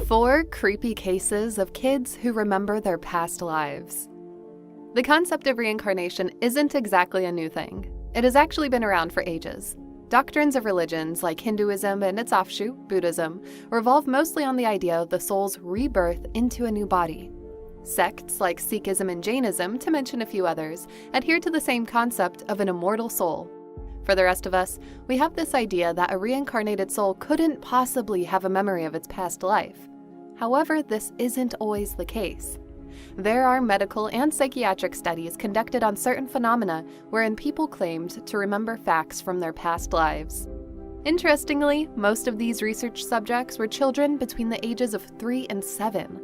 4 creepy cases of kids who remember their past lives. The concept of reincarnation isn't exactly a new thing. It has actually been around for ages. Doctrines of religions like Hinduism and its offshoot, Buddhism, revolve mostly on the idea of the soul's rebirth into a new body. Sects like Sikhism and Jainism, to mention a few others, adhere to the same concept of an immortal soul. For the rest of us, we have this idea that a reincarnated soul couldn't possibly have a memory of its past life. However, this isn't always the case. There are medical and psychiatric studies conducted on certain phenomena wherein people claimed to remember facts from their past lives. Interestingly, most of these research subjects were children between the ages of 3 and 7.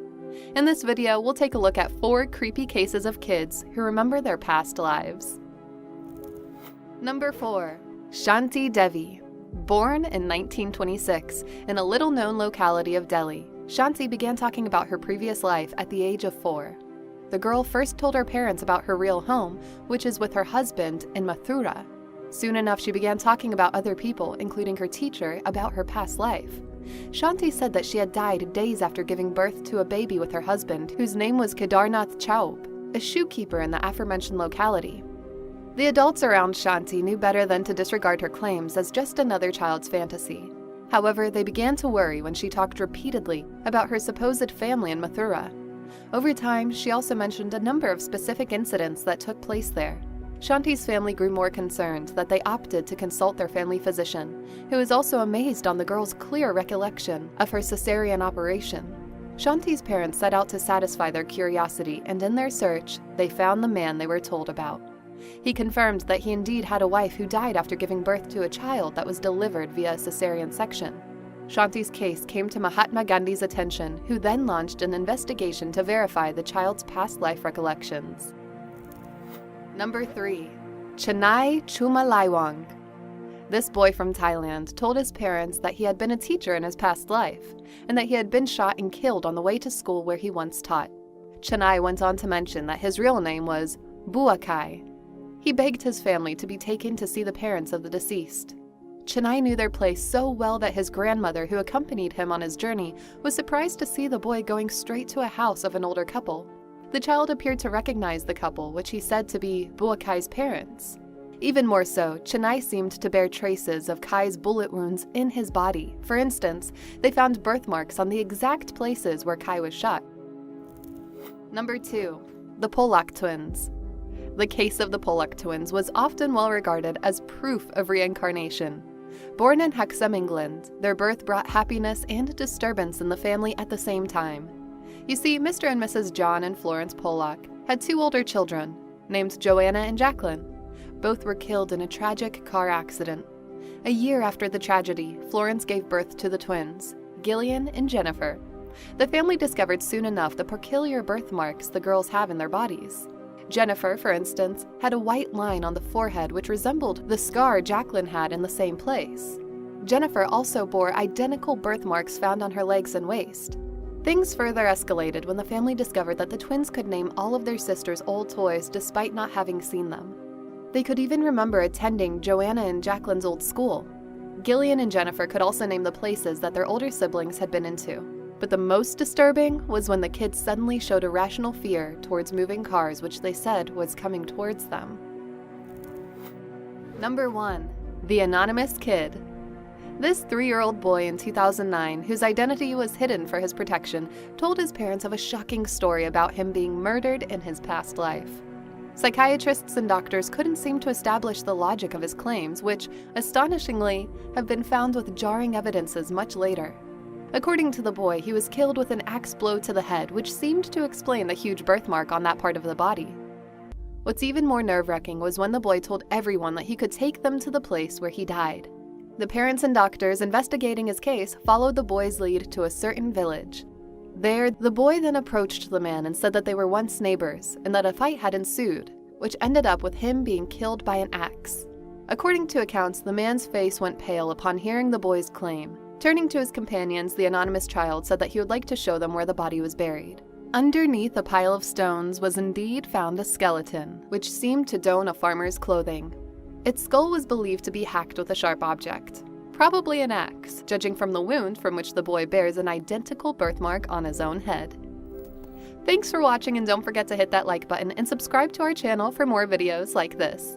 In this video, we'll take a look at 4 creepy cases of kids who remember their past lives. Number 4. Shanti Devi. Born in 1926 in a little-known locality of Delhi, Shanti began talking about her previous life at the age of 4. The girl first told her parents about her real home, which is with her husband in Mathura. Soon enough, she began talking about other people, including her teacher, about her past life. Shanti said that she had died days after giving birth to a baby with her husband, whose name was Kedarnath Chaub, a shoekeeper in the aforementioned locality. The adults around Shanti knew better than to disregard her claims as just another child's fantasy. However, they began to worry when she talked repeatedly about her supposed family in Mathura. Over time, she also mentioned a number of specific incidents that took place there. Shanti's family grew more concerned that they opted to consult their family physician, who was also amazed on the girl's clear recollection of her cesarean operation. Shanti's parents set out to satisfy their curiosity, and in their search, they found the man they were told about. He confirmed that he indeed had a wife who died after giving birth to a child that was delivered via a cesarean section. Shanti's case came to Mahatma Gandhi's attention, who then launched an investigation to verify the child's past life recollections. Number 3. Chanai Choomalaiwong. This boy from Thailand told his parents that he had been a teacher in his past life, and that he had been shot and killed on the way to school where he once taught. Chanai went on to mention that his real name was Buakai. He begged his family to be taken to see the parents of the deceased. Chanai knew their place so well that his grandmother, who accompanied him on his journey, was surprised to see the boy going straight to a house of an older couple. The child appeared to recognize the couple, which he said to be Buakai's parents. Even more so, Chanai seemed to bear traces of Kai's bullet wounds in his body. For instance, they found birthmarks on the exact places where Kai was shot. Number 2. The Pollock twins. The case of the Pollock twins was often well regarded as proof of reincarnation. Born in Hexham, England, their birth brought happiness and disturbance in the family at the same time. You see, Mr. and Mrs. John and Florence Pollock had 2 older children, named Joanna and Jacqueline. Both were killed in a tragic car accident. A year after the tragedy, Florence gave birth to the twins, Gillian and Jennifer. The family discovered soon enough the peculiar birthmarks the girls have in their bodies. Jennifer, for instance, had a white line on the forehead which resembled the scar Jacqueline had in the same place. Jennifer also bore identical birthmarks found on her legs and waist. Things further escalated when the family discovered that the twins could name all of their sister's old toys despite not having seen them. They could even remember attending Joanna and Jacqueline's old school. Gillian and Jennifer could also name the places that their older siblings had been into. But the most disturbing was when the kids suddenly showed irrational fear towards moving cars, which they said was coming towards them. Number 1. The Anonymous Kid. This 3-year-old boy in 2009, whose identity was hidden for his protection, told his parents of a shocking story about him being murdered in his past life. Psychiatrists and doctors couldn't seem to establish the logic of his claims, which, astonishingly, have been found with jarring evidences much later. According to the boy, he was killed with an axe blow to the head, which seemed to explain the huge birthmark on that part of the body. What's even more nerve-wracking was when the boy told everyone that he could take them to the place where he died. The parents and doctors investigating his case followed the boy's lead to a certain village. There, the boy then approached the man and said that they were once neighbors and that a fight had ensued, which ended up with him being killed by an axe. According to accounts, the man's face went pale upon hearing the boy's claim. Turning to his companions, the anonymous child said that he would like to show them where the body was buried. Underneath a pile of stones was indeed found a skeleton, which seemed to don a farmer's clothing. Its skull was believed to be hacked with a sharp object. probably an axe, judging from the wound from which the boy bears an identical birthmark on his own head. Thanks for watching, and don't forget to hit that like button and subscribe to our channel for more videos like this.